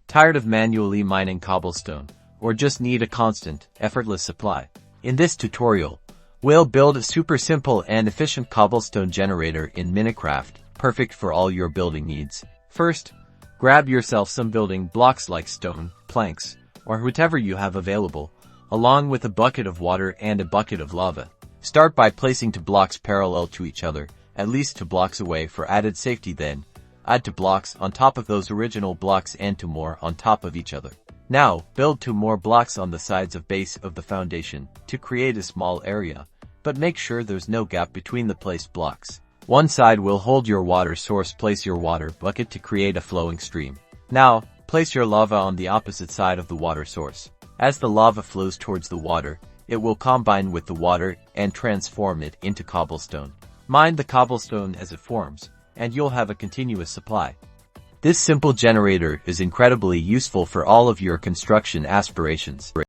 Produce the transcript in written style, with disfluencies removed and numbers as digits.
Tired of manually mining cobblestone, or just need a constant, effortless supply? In this tutorial, we'll build a super simple and efficient cobblestone generator in Minecraft, perfect for all your building needs. First, grab yourself some building blocks like stone, planks, or whatever you have available, along with a bucket of water and a bucket of lava. Start by placing 2 blocks parallel to each other, at least 2 blocks away for added safety, then add 2 blocks on top of those original blocks and 2 more on top of each other. Now, build 2 more blocks on the sides of base of the foundation to create a small area, but make sure there's no gap between the placed blocks. One side will hold your water source. Place your water bucket to create a flowing stream. Now, place your lava on the opposite side of the water source. As the lava flows towards the water, it will combine with the water and transform it into cobblestone. Mine the cobblestone as it forms, and you'll have a continuous supply. This simple generator is incredibly useful for all of your construction aspirations.